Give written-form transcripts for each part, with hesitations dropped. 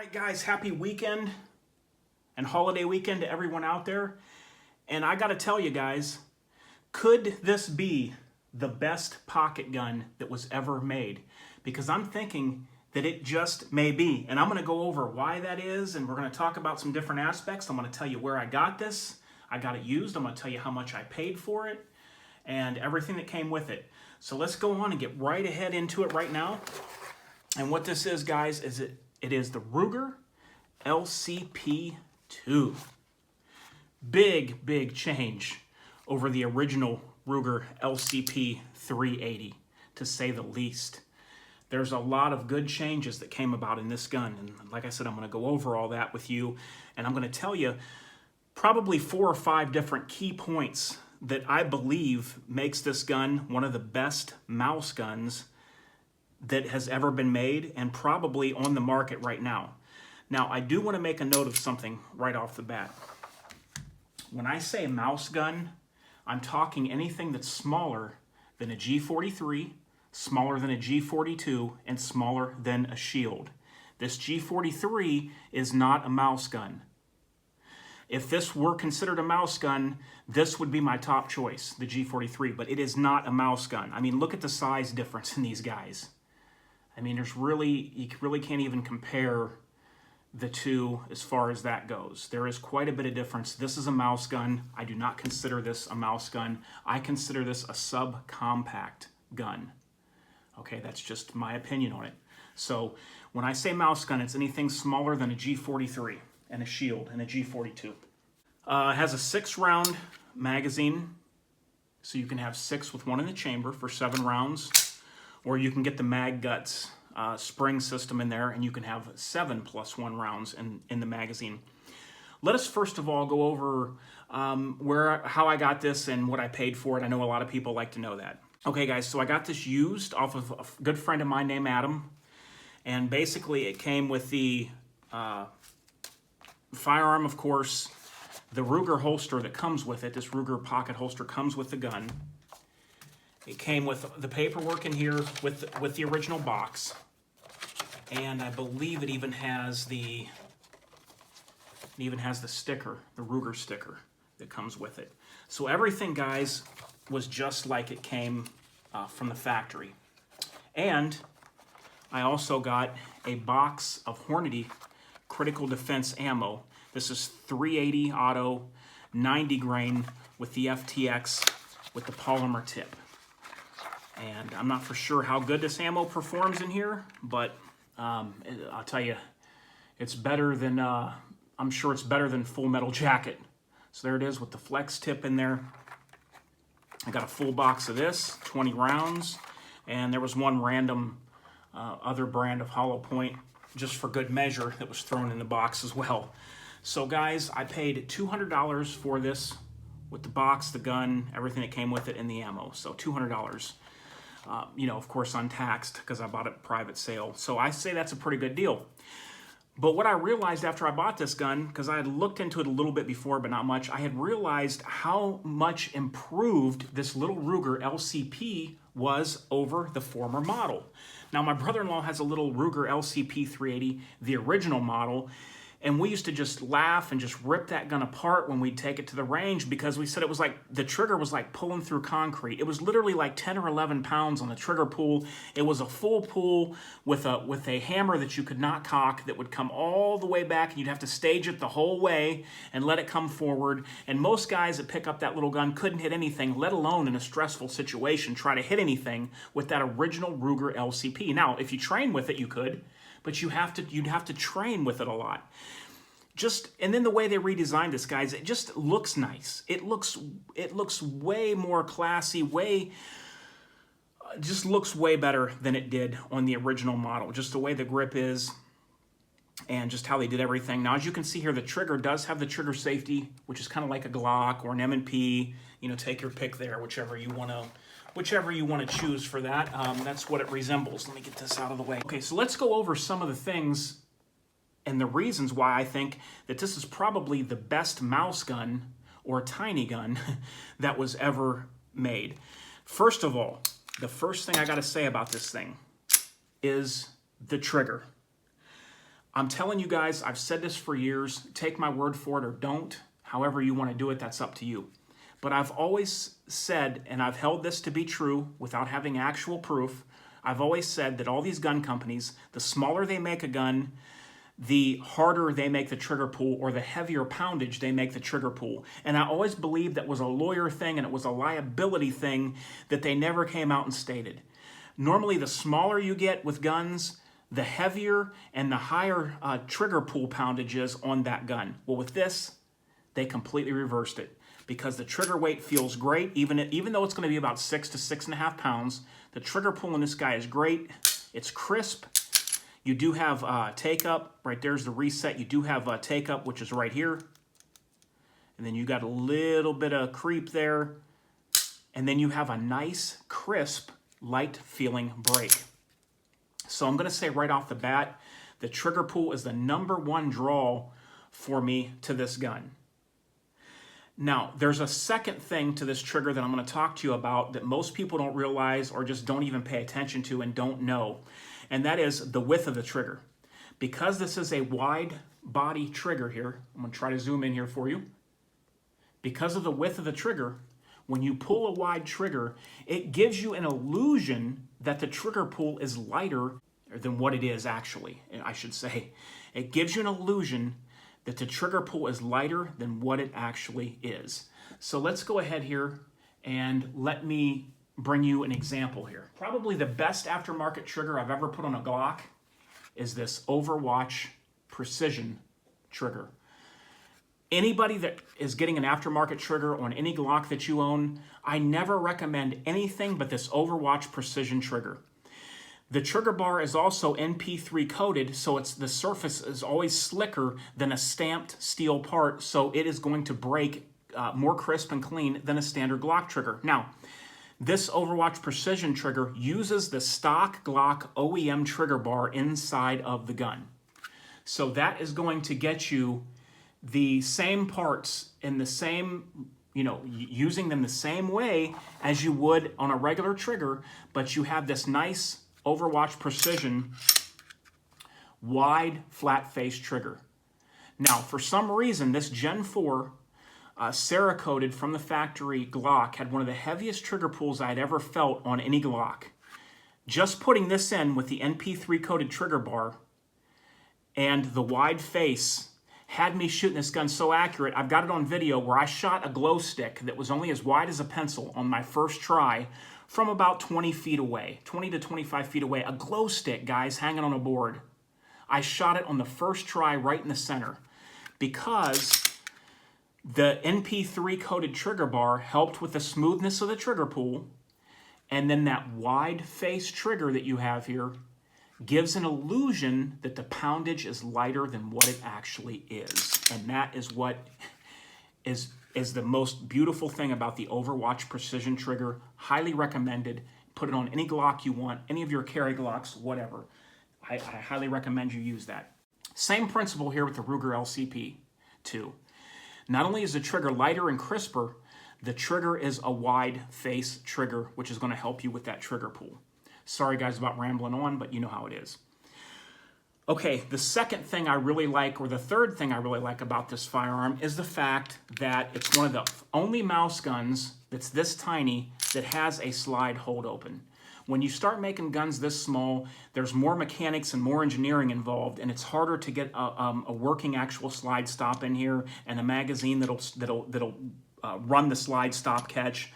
right, guys, happy weekend and holiday weekend to everyone out there. And I got to tell you guys, could this be the best pocket gun that was ever made? Because I'm thinking that it just may be. And I'm going to go over why that is, and we're going to talk about some different aspects. I'm going to tell you where I got this. I got it used. I'm going to tell you how much I paid for it and everything that came with it. So let's go on and get right ahead into it right now. And what this is, guys, is it is the Ruger LCPII. Big change over the original Ruger LCP 380, to say the least. There's a lot of good changes that came about in this gun, and like I said, I'm going to go over all that with you, and I'm going to tell you probably 4 or 5 different key points that I believe makes this gun one of the best mouse guns that has ever been made and probably on the market right now. Now, I do want to make a note of something right off the bat. When I say mouse gun, I'm talking anything that's smaller than a G43, smaller than a G42, and smaller than a Shield. This G43 is not a mouse gun. If this were considered a mouse gun, this would be my top choice, the G43, but it is not a mouse gun. I mean, look at the size difference in these guys. I mean, you really can't even compare the two as far as that goes. There is quite a bit of difference. This is a mouse gun. I do not consider this a mouse gun. I consider this a subcompact gun. Okay, that's just my opinion on it. So when I say mouse gun, it's anything smaller than a G43 and a Shield and a G42. It has a 6-round magazine, so you can have 6 with 1 in the chamber for 7 rounds, or you can get the Mag Guts spring system in there, and you can have 7 + 1 rounds in the magazine. Let us first of all go over how I got this and what I paid for it. I know a lot of people like to know that. Okay, guys, so I got this used off of a good friend of mine named Adam, and basically it came with the firearm, of course, the Ruger holster that comes with it. This Ruger pocket holster comes with the gun. It came with the paperwork in here with the original box, and I believe it even has the sticker, the Ruger sticker that comes with it. So everything, guys, was just like it came from the factory. And I also got a box of Hornady critical defense ammo. This is 380 auto, 90 grain with the FTX with the polymer tip. And I'm not for sure how good this ammo performs in here, but I'll tell you, it's better than, I'm sure it's better than Full Metal Jacket. So there it is with the flex tip in there. I got a full box of this, 20 rounds, and there was one random other brand of hollow point, just for good measure, that was thrown in the box as well. So guys, I paid $200 for this with the box, the gun, everything that came with it, and the ammo. So $200. You know, of course, untaxed, because I bought it private sale. So I say that's a pretty good deal. But what I realized after I bought this gun, because I had looked into it a little bit before, but not much, I had realized how much improved this little Ruger LCP was over the former model. Now, my brother-in-law has a little Ruger LCP 380, the original model, and we used to just laugh and just rip that gun apart when we'd take it to the range, because we said it was like, the trigger was like pulling through concrete. It was literally like 10 or 11 pounds on the trigger pull. It was a full pull with a hammer that you could not cock, that would come all the way back, and you'd have to stage it the whole way and let it come forward. And most guys that pick up that little gun couldn't hit anything, let alone in a stressful situation try to hit anything with that original Ruger LCP. Now, if you train with it, you could, but you'd have to train with it a lot. And then the way they redesigned this, guys, it just looks nice. It looks way more classy, just looks way better than it did on the original model. Just the way the grip is and just how they did everything. Now, as you can see here, the trigger does have the trigger safety, which is kind of like a Glock or an M&P. You know, take your pick there, whichever you want to choose for that. That's what it resembles. Let me get this out of the way. Okay, so let's go over some of the things and the reasons why I think that this is probably the best mouse gun or tiny gun that was ever made. First of all, the first thing I got to say about this thing is the trigger. I'm telling you guys, I've said this for years. Take my word for it or don't. However you want to do it, that's up to you. But I've always said, and I've held this to be true without having actual proof, I've always said that all these gun companies, the smaller they make a gun, the harder they make the trigger pull, or the heavier poundage they make the trigger pull. And I always believed that was a lawyer thing and it was a liability thing that they never came out and stated. Normally, the smaller you get with guns, the heavier and the higher trigger pull poundage is on that gun. Well, with this, they completely reversed it because the trigger weight feels great, even though it's going to be about 6 to 6.5 pounds. The trigger pull in this guy is great. It's crisp. You do have take-up. Right there's the reset. You do have take-up, which is right here. And then you got a little bit of creep there. And then you have a nice, crisp, light-feeling break. So I'm going to say right off the bat, the trigger pull is the #1 draw for me to this gun. Now, there's a second thing to this trigger that I'm going to talk to you about that most people don't realize or just don't even pay attention to and don't know. And that is the width of the trigger. Because this is a wide body trigger here, I'm going to try to zoom in here for you. Because of the width of the trigger, when you pull a wide trigger, it gives you an illusion that the trigger pull is lighter than what it is actually, I should say. It gives you an illusion that the trigger pull is lighter than what it actually is. So let's go ahead here and let me bring you an example here. Probably the best aftermarket trigger I've ever put on a Glock is this Overwatch Precision trigger. Anybody that is getting an aftermarket trigger on any Glock that you own, I never recommend anything but this Overwatch Precision trigger. The trigger bar is also NP3 coated, so the surface is always slicker than a stamped steel part, so it is going to break more crisp and clean than a standard Glock trigger. Now, this Overwatch Precision trigger uses the stock Glock OEM trigger bar inside of the gun. So that is going to get you the same parts in the same, using them the same way as you would on a regular trigger, but you have this nice Overwatch Precision wide flat face trigger. Now, for some reason, this Gen 4 Cerakoted from the factory Glock had one of the heaviest trigger pulls I'd ever felt on any Glock. Just putting this in with the NP3 coated trigger bar and the wide face had me shooting this gun so accurate. I've got it on video where I shot a glow stick that was only as wide as a pencil on my first try from about 20 feet away, 20 to 25 feet away. A glow stick, guys, hanging on a board. I shot it on the first try right in the center because the NP3 coated trigger bar helped with the smoothness of the trigger pull, and then that wide face trigger that you have here gives an illusion that the poundage is lighter than what it actually is. And that is what is the most beautiful thing about the Overwatch Precision trigger. Highly recommended. Put it on any Glock you want, any of your carry Glocks, whatever. I highly recommend you use that. Same principle here with the Ruger LCPII. Not only is the trigger lighter and crisper, the trigger is a wide face trigger, which is going to help you with that trigger pull. Sorry guys about rambling on, but you know how it is. Okay, the second thing I really like, or the third thing I really like about this firearm is the fact that it's one of the only mouse guns that's this tiny that has a slide hold open. When you start making guns this small, there's more mechanics and more engineering involved, and it's harder to get a working actual slide stop in here and a magazine that'll run the slide stop catch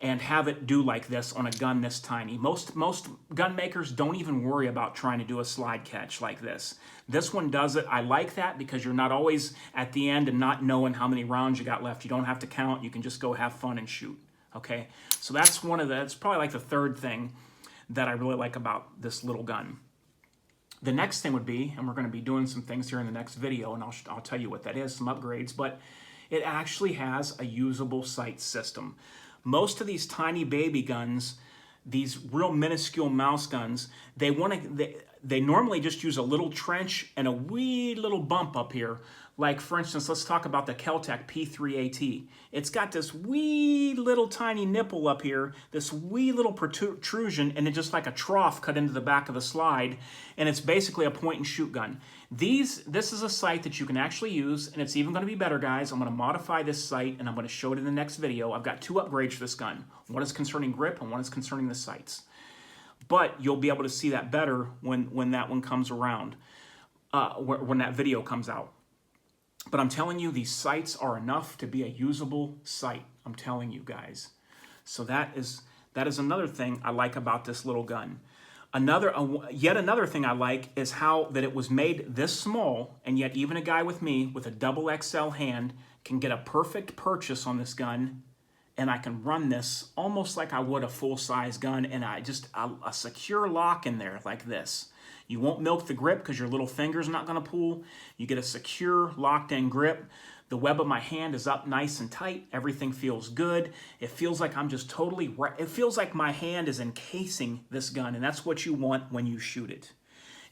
and have it do like this on a gun this tiny. Most gun makers don't even worry about trying to do a slide catch like this. This one does it. I like that because you're not always at the end and not knowing how many rounds you got left. You don't have to count. You can just go have fun and shoot. Okay, so that's it's probably like the third thing that I really like about this little gun. The next thing would be, and we're going to be doing some things here in the next video, and I'll tell you what that is, some upgrades, but it actually has a usable sight system. Most of these tiny baby guns, these real minuscule mouse guns, they normally just use a little trench and a wee little bump up here. Like, for instance, let's talk about the Kel-Tec P3AT. It's got this wee little tiny nipple up here, this wee little protrusion, and it's just like a trough cut into the back of the slide, and it's basically a point-and-shoot gun. This is a sight that you can actually use, and it's even going to be better, guys. I'm going to modify this sight, and I'm going to show it in the next video. I've got 2 upgrades for this gun. One is concerning grip, and one is concerning the sights. But you'll be able to see that better when that one comes around, when that video comes out. But I'm telling you, these sights are enough to be a usable sight. I'm telling you guys. So that is another thing I like about this little gun. Yet another thing I like is how that it was made this small, and yet even a guy with me with a double XL hand can get a perfect purchase on this gun, and I can run this almost like I would a full-size gun, and a secure lock in there like this. You won't milk the grip because your little finger's not going to pull. You get a secure, locked-in grip. The web of my hand is up nice and tight. Everything feels good. It feels like I'm just totally right. It feels like my hand is encasing this gun, and that's what you want when you shoot it.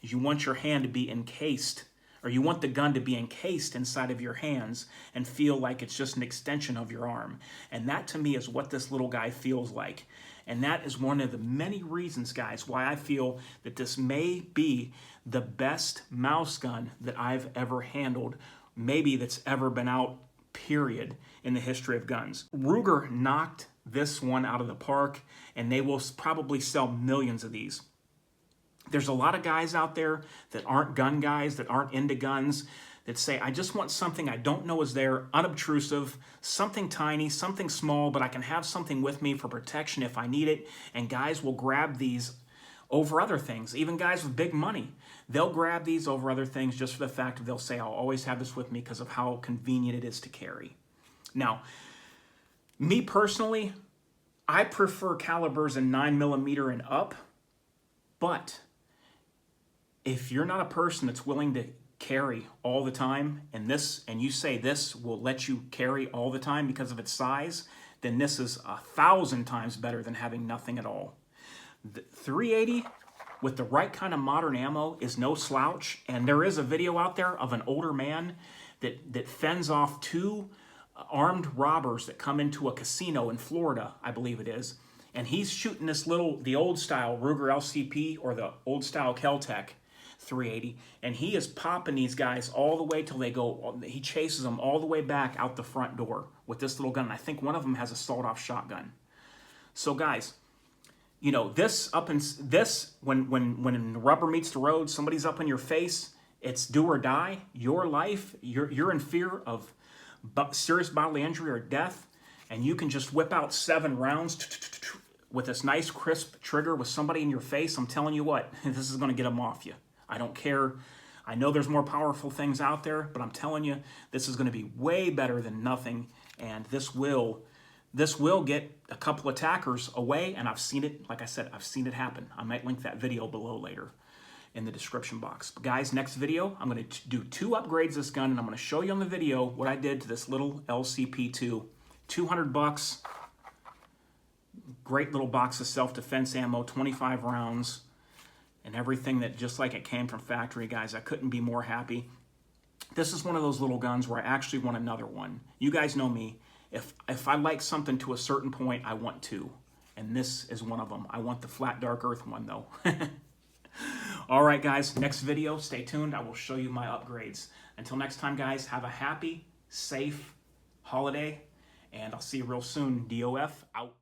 You want your hand to be encased, or you want the gun to be encased inside of your hands and feel like it's just an extension of your arm. And that, to me, is what this little guy feels like. And that is one of the many reasons, guys, why I feel that this may be the best mouse gun that I've ever handled, maybe that's ever been out, period, in the history of guns. Ruger knocked this one out of the park, and they will probably sell millions of these. There's a lot of guys out there that aren't gun guys, that aren't into guns, that say, I just want something I don't know is there, unobtrusive, something tiny, something small, but I can have something with me for protection if I need it. And guys will grab these over other things. Even guys with big money, they'll grab these over other things just for the fact that they'll say, I'll always have this with me because of how convenient it is to carry. Now, me personally, I prefer calibers in 9mm and up, but if you're not a person that's willing to carry all the time, and you say this will let you carry all the time because of its size, then this is 1,000 times better than having nothing at all. The 380 with the right kind of modern ammo is no slouch, and there is a video out there of an older man that fends off 2 armed robbers that come into a casino in Florida, I believe it is, and he's shooting the old style Ruger LCP or the old style Kel-Tec 380, and he is popping these guys all the way till he chases them all the way back out the front door with this little gun. I think one of them has a sawed-off shotgun. So guys, you know, when the rubber meets the road, somebody's up in your face, it's do or die, your life, you're in fear of serious bodily injury or death, and you can just whip out 7 rounds with this nice crisp trigger with somebody in your face. I'm telling you what, this is going to get them off you. I don't care. I know there's more powerful things out there, but I'm telling you, this is going to be way better than nothing, and this will get a couple attackers away, and I've seen it, like I said, I've seen it happen. I might link that video below later in the description box. But guys, next video, I'm going to do 2 upgrades to this gun, and I'm going to show you on the video what I did to this little LCPII. $200, great little box of self-defense ammo, 25 rounds, and everything that just like it came from factory, guys. I couldn't be more happy. This is one of those little guns where I actually want another one. You guys know me. If I like something to a certain point, I want 2. And this is one of them. I want the flat dark earth one though. All right, guys, next video, stay tuned. I will show you my upgrades. Until next time, guys, have a happy, safe holiday, and I'll see you real soon. DOF out.